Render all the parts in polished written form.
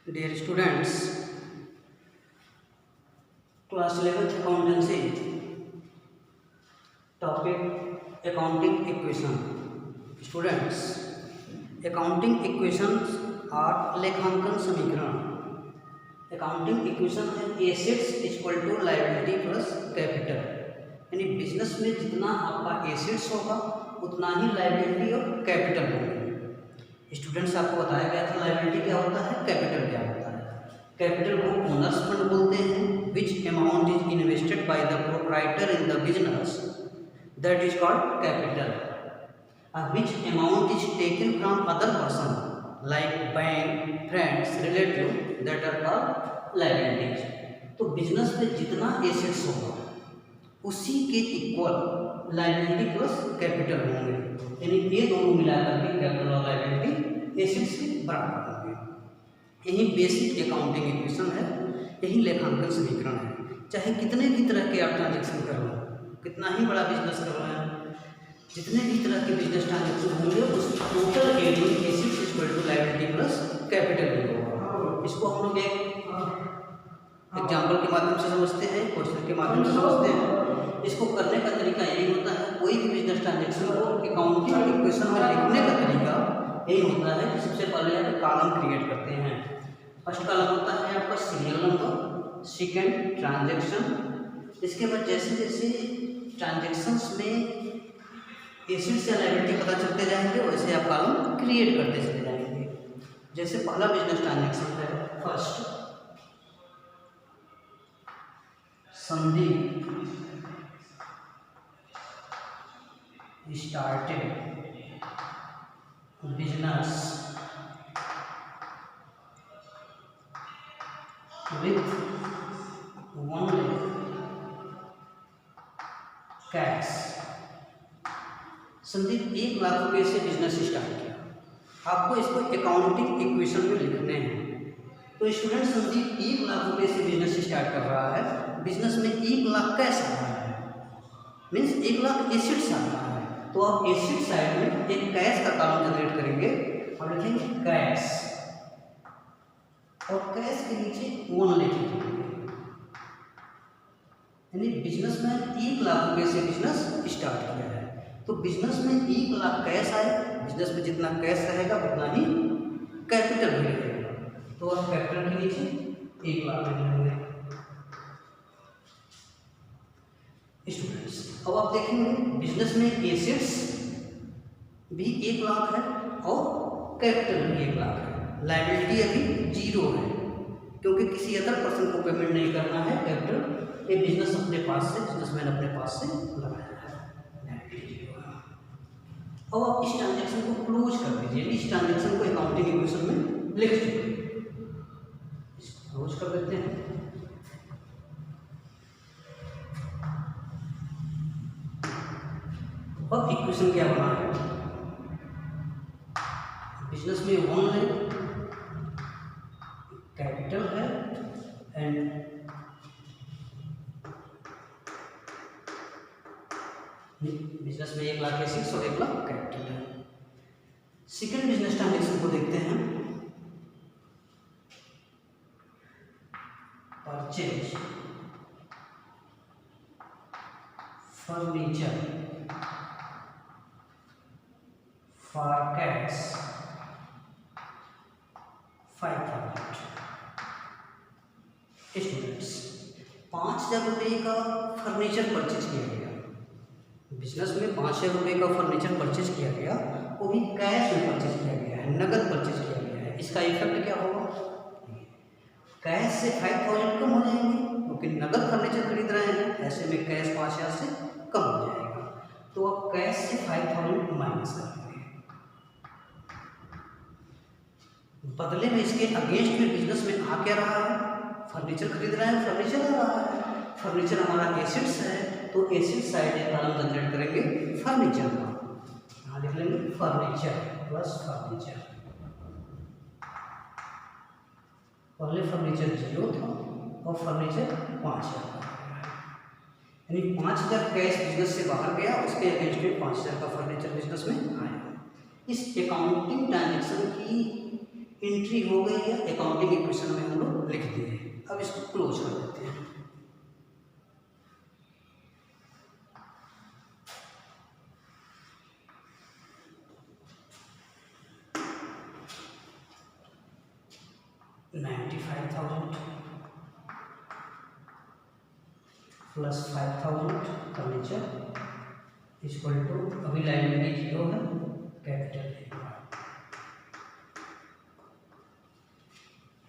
Dear students, class 11th accountancy topic accounting equation. Students, accounting equations are लेखांकन समीकरण. Accounting equation है assets equal to liability plus capital. यानी business में जितना आपका एसेट्स होगा उतना ही लायबिलिटी और कैपिटल होगा. स्टूडेंट्स आपको बताया गया था लायबिलिटी क्या होता है, कैपिटल क्या होता है. कैपिटल को ओनर्स फंड बोलते हैं. Which amount is invested by the proprietor in the business that is called capital. Which amount is taken from other person like bank, friends, relative that are called liabilities. तो business में जितना assets होगा उसी के equal liability plus capital होंगे. यानी ये दोनों मिलाकर के कैपिटल और लायबिलिटी एसेट्स के बराबर होंगे. यही बेसिक अकाउंटिंग इक्वेशन है, यही लेखांकन समीकरण है. चाहे कितने भी तरह के आप ट्रांजेक्शन कर लो, कितना ही बड़ा बिजनेस कर रहे हैं, जितने भी तरह के बिजनेस ट्रांजेक्शन होंगे उस total area assets equal to liability plus capital भी होगा. इसको हम लोग एक एग्जाम्पल के माध्यम से समझते हैं, क्वेश्चन के माध्यम से समझते हैं. इसको करने का तरीका यही होता है, कोई भी बिजनेस ट्रांजेक्शन को अकाउंटिंग इक्वेशन में लिखने का तरीका यही होता है कि सबसे पहले आप कॉलम क्रिएट करते हैं. फर्स्ट कॉलम होता है आपका सीरियल नंबर, सेकंड ट्रांजेक्शन. इसके बाद जैसे जैसे ट्रांजेक्शन्स में एसेट्स या लायबिलिटी पता चलते जाएंगे वैसे आप कॉलम क्रिएट करते चले जाएंगे. जैसे पहला बिजनेस ट्रांजेक्शन है first, Sandeep started business with only cash. Sandeep 1 lakh रुपए से बिजनेस स्टार्ट किया. आपको इसको अकाउंटिंग इक्वेशन में लिखने हैं. तो स्टूडेंट संदीप 1 लाख रुपए से बिजनेस स्टार्ट कर रहा है. बिजनेस में 1 लाख कैश आ रहा है, मीन्स 1 लाख एसेट्स आ रहा है. तो आप एसेट साइड में एक कैश का कॉलम जनरेट करेंगे और लिखेंगे कैश, और कैश के नीचे 1 लिखेंगे. यानी बिजनेस में 1 लाख रुपए से बिजनेस स्टार्ट किया है. तो बिजनेस में 1 लाख कैश आए. बिजनेस में जितना कैश रहेगा उतना ही कैपिटल भी रहेगा. तो आप कैपिटल के नीचे 1 लाख लिखेंगे. स्टूडेंट्स, अब आप देखेंगे बिजनेस में एसेट्स भी 1 लाख है और कैपिटल भी 1 लाख है. लायबिलिटी अभी 0 है क्योंकि किसी अदर पर्सन को पेमेंट नहीं करना है. कैपिटल ये बिजनेस अपने पास से, बिजनेसमैन अपने पास से लगाया है. अब आप इस ट्रांजेक्शन को क्लोज कर दीजिए. इस ट्रांजेक्शन को अकाउंटिंग इक्वेशन में लिख दीजिए. क्लोज कर देते हैं. अब इक्वेशन क्या बना है, बिजनेस में 1 लाख कैपिटल है एंड बिजनेस में 1 लाख एसेट्स और 1 लाख कैपिटल है. सेकेंड बिजनेस ट्रांजेक्शन को देखते हैं. Purchase furniture for cash 5,000. Students, 5,000 रुपये का फर्नीचर परचेज किया गया. बिजनेस में 5,000 रुपये का फर्नीचर परचेज किया गया, वो भी कैश में परचेज किया गया है, नकद परचेज किया गया है. इसका इफेक्ट क्या होगा, कैश से 5,000 कम हो जाएंगे क्योंकि नकद फर्नीचर खरीद रहे हैं. ऐसे में कैश 5,000 से कम हो जाएगा. तो अब कैश से 5,000 माइनस कर देंगे. बदले में इसके अगेंस्ट में बिजनेस में आ क्या रहा है, फर्नीचर खरीद रहे हैं, फर्नीचर आ रहा है. फर्नीचर हमारा एसेट्स है तो एसेट साइड एक कॉलम जनरेट करेंगे फर्नीचर का. यहाँ लिख लेंगे फर्नीचर प्लस फर्नीचर. पहले फर्नीचर 0 था और फर्नीचर 5,000 का. यानी 5,000 कैश बिजनेस से बाहर गया, उसके अगेंस्ट में 5,000 का फर्नीचर बिजनेस में आया. इस अकाउंटिंग ट्रांजेक्शन की एंट्री हो गई है, अकाउंटिंग इक्वेशन में हम लोग लिख दिए। अब इसको क्लोज कर देते हैं। $95,000 प्लस 5,000 फर्नीचर इक्वल टू, अभी लायबिलिटी 0 है, कैपिटल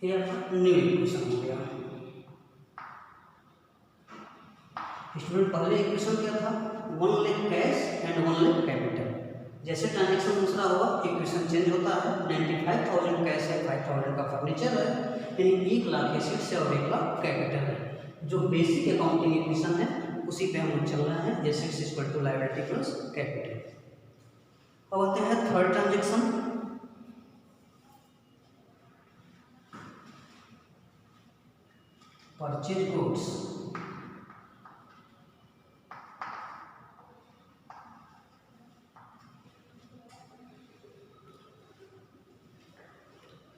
ये न्यू इक्वेशन हो गया। स्टूडेंट पहले इक्वेशन क्या था, 1 lakh cash and 1 lakh capital. जैसे ट्रांजेक्शन दूसरा होगा इक्वेशन चेंज होता है। 95,000 कैश है, 5,000 का फर्नीचर है, यानी 1 लाख एसेट्स है और 1 लाख कैपिटल है। जो बेसिक अकाउंटिंग इक्वेशन है उसी पे हम लोग चल रहे हैं, assets equal to liability plus capital. अब आते हैं third transaction. Purchase goods,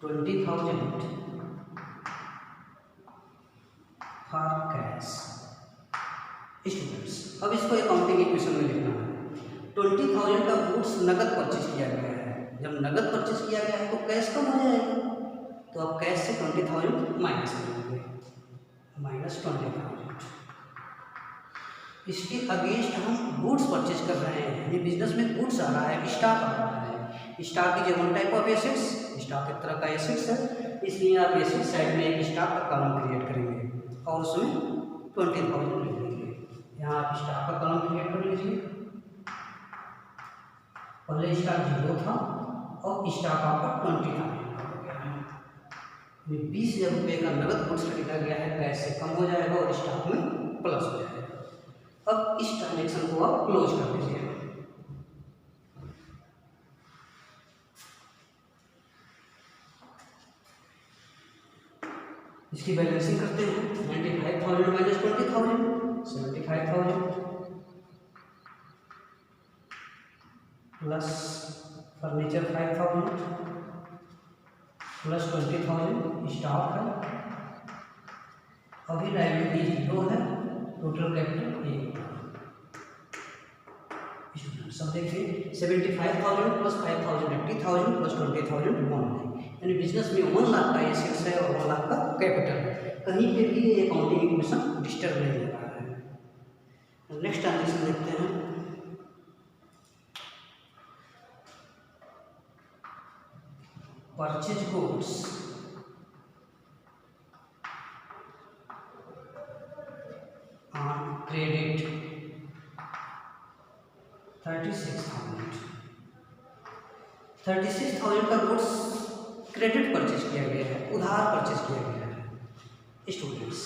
$20,000 for cash. Students अब इसको अकाउंटिंग इक्वेशन में लिखना है। 20,000 का गुड्स नगद परचेज किया गया है। जब नगद परचेज किया गया है तो कैश कम हो जाएगा, तो आप कैश से 20,000 माइनस करेंगे, माइनस 20,000। इसके अगेंस्ट हम गुड्स परचेज कर रहे हैं, यानी बिजनेस में गुड्स आ रहा है, स्टॉक आ रहा है। Stock is one type of assets, stock एक तरह का एसेट्स है, इसलिए आप एसेट्स साइड में एक स्टॉक का कॉलम क्रिएट करेंगे और उसमें 20,000 लिख देंगे। यहाँ आप स्टॉक का कॉलम क्रिएट कर लीजिए। पहले स्टॉक 0 था और स्टॉक आपका 20,000 का हो गया है। 20,000 रुपये का नगद गुड्स खरीदा गया है, कैश से कम हो जाएगा और स्टॉक में प्लस हो जाएगा। अब इस ट्रांजेक्शन को आप क्लोज कर दीजिए। इसकी बैलेंसिंग करते हैं। 95,000 minus 20,000, 75,000 plus furniture 5,000 plus 20,000 stock है। अभी लायबिलिटी 0 है, टोटल कैपिटल 1। सब देखिए 75,000 प्लस 5,000 80,000 प्लस 20,000 1 है, यानी बिजनेस में 1 लाख का एसेट्स है और 1 लाख का कैपिटल है। कहीं पे भी ये अकाउंटिंग इक्वेशन डिस्टर्ब नहीं हो रहा है। नेक्स्ट ट्रांजेक्शन देखते हैं। परचेज गुड्स ऑन क्रेडिट 36,000 का गुड्स क्रेडिट परचेज किया गया है, उधार परचेज किया गया है। स्टूडेंट्स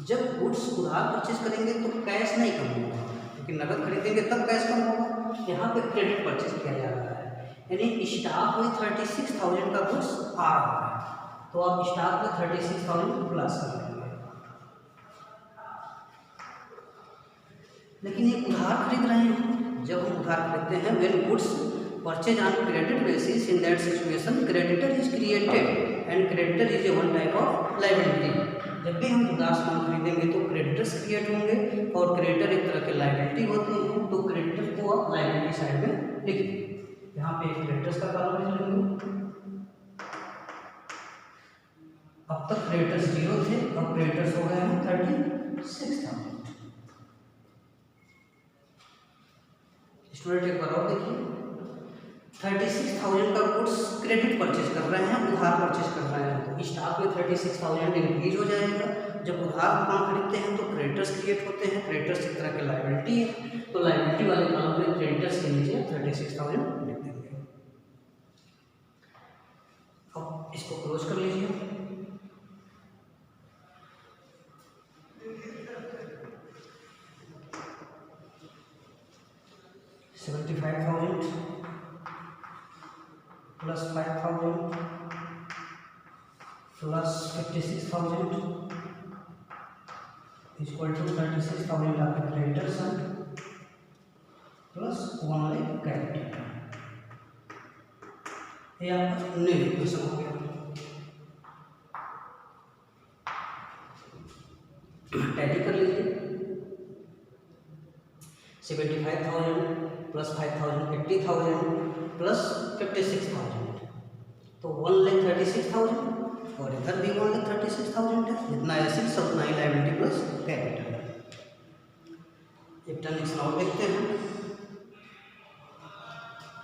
जब गुड्स उधार परचेज करेंगे तो कैश नहीं कम होगा, क्योंकि नगद खरीदेंगे तब कैश कम होगा। यहाँ पे क्रेडिट परचेज किया जा रहा है, यानी स्टॉक में 36,000 का गुड्स आ रहा है, तो आप स्टॉक में 36,000 प्लस कर लेंगे। लेकिन ये उधार खरीद रहे हैं, जब हम उधार खरीदते हैं when goods purchase on credit basis, in that situation creditor is created and creditor is a one type of liability. जब भी हम उधार सामान खरीदेंगे तो क्रेडिटर्स क्रिएट होंगे और क्रेडिटर एक तरह के लायबिलिटी होते हैं, तो क्रेडिटर को आप लायबिलिटी साइड में लिख दें। यहाँ पे एक क्रेडिटर्स का कॉलम लिख लेंगे। अब तक क्रेडिटर्स 0 थे, अब क्रेडिटर्स हो गए हैं 36,000। स्टूडेंट एक बार और देखिए, 36,000 का गुड्स क्रेडिट परचेज कर रहे हैं, उधार परचेज कर रहे हैं, तो स्टॉक में 36,000 इंक्रीज हो जाएगा। जब उधार सामान खरीदते हैं तो क्रेडिटर्स क्रिएट होते हैं, क्रेडिटर्स एक तरह के लायबिलिटी है, तो लायबिलिटी वाले कॉलम में क्रेडिटर्स के नीचे 36,000 लिख देंगे। अब इसको क्लोज कर लीजिए। $75,000 प्लस 5,000 प्लस 56,000 इक्वल टू 36,000 आपके क्रेडिटर्स हैं प्लस 1 लाख कैपिटल। ये आपका न्यू इक्वेशन हो गया। टैली कर लीजिए। 75,000 प्लस 5,000 80,000 प्लस 56,000, तो 1,36,000 और इधर भी 1,36,000 है। जितना एसेट्स उतना ही लायबिलिटी प्लस कैपिटल है। एक ट्रांजेक्शन और देखते हैं।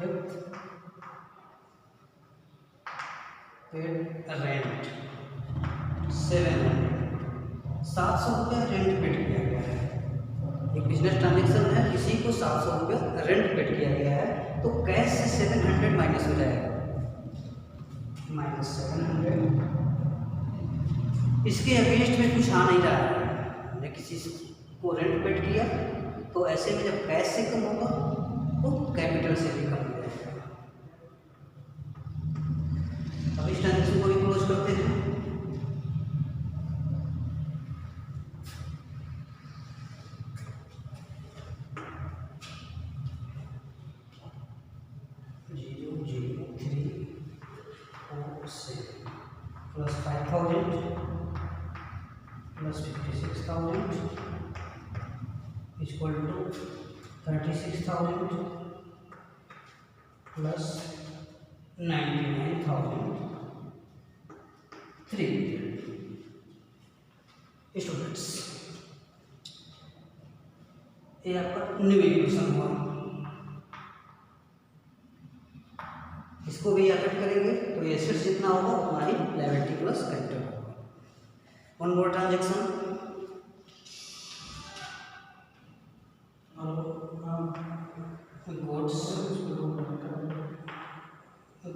रेंट 700 रुपये रेंट पेड किया गया है। एक बिजनेस ट्रांजेक्शन है, किसी को 700 रुपये रेंट पेड किया गया है, तो कैश से 700 माइनस हो जाएगा, -700। इसके अगेंस्ट में कुछ आ नहीं रहा है। हमने किसी को रेंट पेड किया, तो ऐसे में जब कैश से कम होगा तो कैपिटल से भी कम हो जाएगा। अब इस ट्रांजेक्शन को भी क्लोज करते हैं। Plus 5,000 plus 56,000 equal to 36,000 plus 99,300। Students, ये आपका न्यू इक्वेशन हुआ। इसको भी एडिट करेंगे तो एसेट्स जितना होगा उतना ही लायबिलिटी प्लस कैपिटल होगा। One more transaction,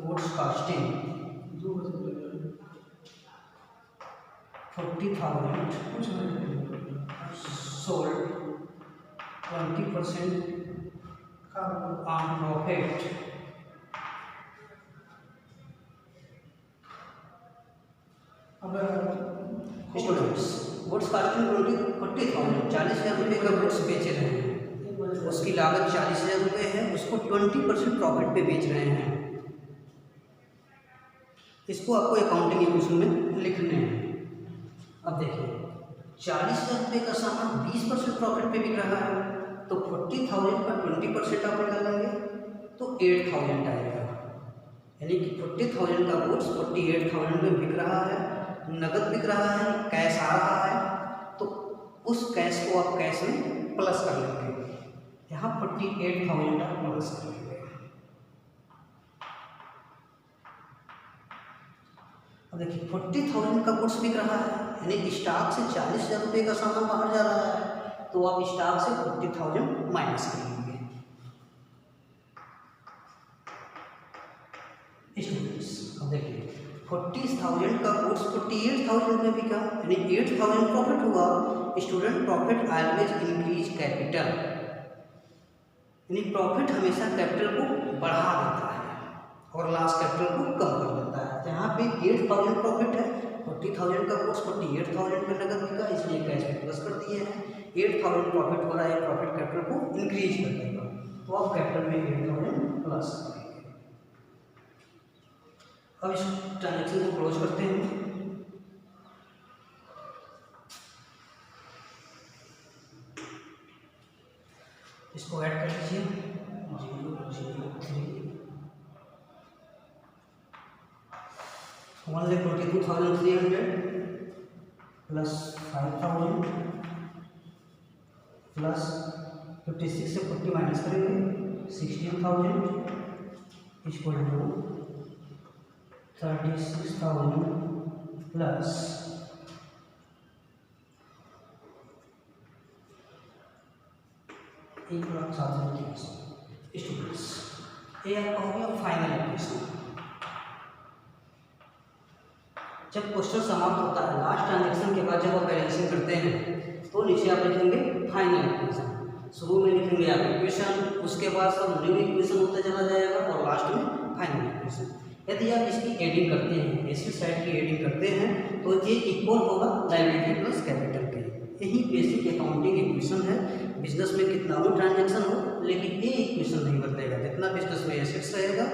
goods casting 40,000 sold 20% on profit. Students, goods casting 40,000 40,000 रुपये का गुड्स बेच रहे हैं, उसकी लागत 40,000 रुपये है, उसको 20% प्रॉफिट पे बेच रहे हैं। इसको आपको अकाउंटिंग इक्वेशन में लिखने हैं। अब देखिए 40,000 रुपये का सामान 20% प्रॉफिट पे बिक रहा है, तो 40,000 का 20% आप निकालेंगे तो 8,000 आएगा। यानी कि 40,000 का गुड्स 48,000 में बिक रहा है, नगद बिक रहा है, कैश आ रहा है, तो उस कैश को आप कैश में प्लस कर लेंगे। यहाँ 48,000 आप प्लस कर लेंगे। अब देखिए 40,000 का गुड्स बिक रहा है, यानी स्टॉक से 40,000 रुपये का सामान बाहर जा रहा है, तो आप स्टॉक से 40,000 माइनस कर लेंगे। स्टूडेंट्स, अब देखिए 40,000 का गुड्स 48,000 में बिका, यानी 8,000 प्रॉफिट हुआ। Student, profit always increase capital, यानी प्रॉफिट हमेशा कैपिटल को बढ़ा देता है और लॉस कैपिटल को कम कर देता है। यहाँ पे 8,000 प्रॉफिट है, 40,000 का गुड्स 48,000 में नगद बिका, इसलिए कैश में प्लस कर दिए हैं। 8,000 प्रॉफिट हो रहा है, प्रॉफिट कैपिटल को इंक्रीज कर देगा, तो आप कैपिटल में 8,000 प्लस करेंगे। अब इस ट्रांजेक्शन को क्लोज करते हैं। इसको ऐड कर लीजिए 003 1,22,300 प्लस 5,000 प्लस 56 से 40 माइनस करेंगे 16,000 इक्वल टू 36,000 प्लस 1,07,300। स्टूडेंट्स, ये आपका हो गया फाइनल इक्वेशन। जब क्वेश्चन समाप्त होता है, लास्ट ट्रांजेक्शन के बाद जब आप बैलेंसिंग करते हैं, तो नीचे आप लिखेंगे फाइनल इक्वेशन। शुरू में लिखेंगे आप इक्वेशन, उसके बाद सब न्यू इक्वेशन होता चला जाएगा और लास्ट में फाइनल इक्वेशन। यदि आप इसकी एडिंग करते हैं, एसेट साइड की एडिंग करते हैं, तो ये इक्वल होगा लायबिलिटी प्लस कैपिटल के। यही बेसिक अकाउंटिंग इक्वेशन है। बिजनेस में कितना भी ट्रांजैक्शन हो, लेकिन ये इक्वेशन नहीं बदलेगा। जितना बिजनेस में एसेट्स रहेगा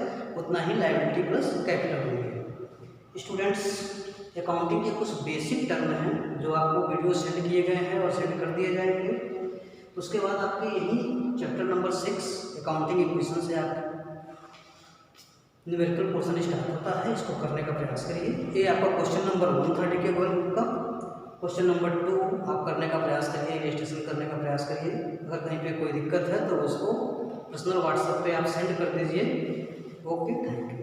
उतना ही लायबिलिटी प्लस कैपिटल होंगे। स्टूडेंट्स, अकाउंटिंग के कुछ बेसिक टर्म हैं जो आपको वीडियो सेंड किए गए हैं और सेंड कर दिए जाएंगे। उसके बाद आपके यही चैप्टर नंबर 6 अकाउंटिंग इक्वेशन से आप न्यूमेरिकल पोर्शन स्टार्ट होता है, इसको करने का प्रयास करिए। ये आपका क्वेश्चन नंबर 130 के वर्ग का। क्वेश्चन नंबर 2 आप करने का प्रयास करिए, इलस्ट्रेशन करने का प्रयास करिए। अगर कहीं पे कोई दिक्कत है तो उसको पर्सनल व्हाट्सएप पे आप सेंड कर दीजिए। Okay, thank you.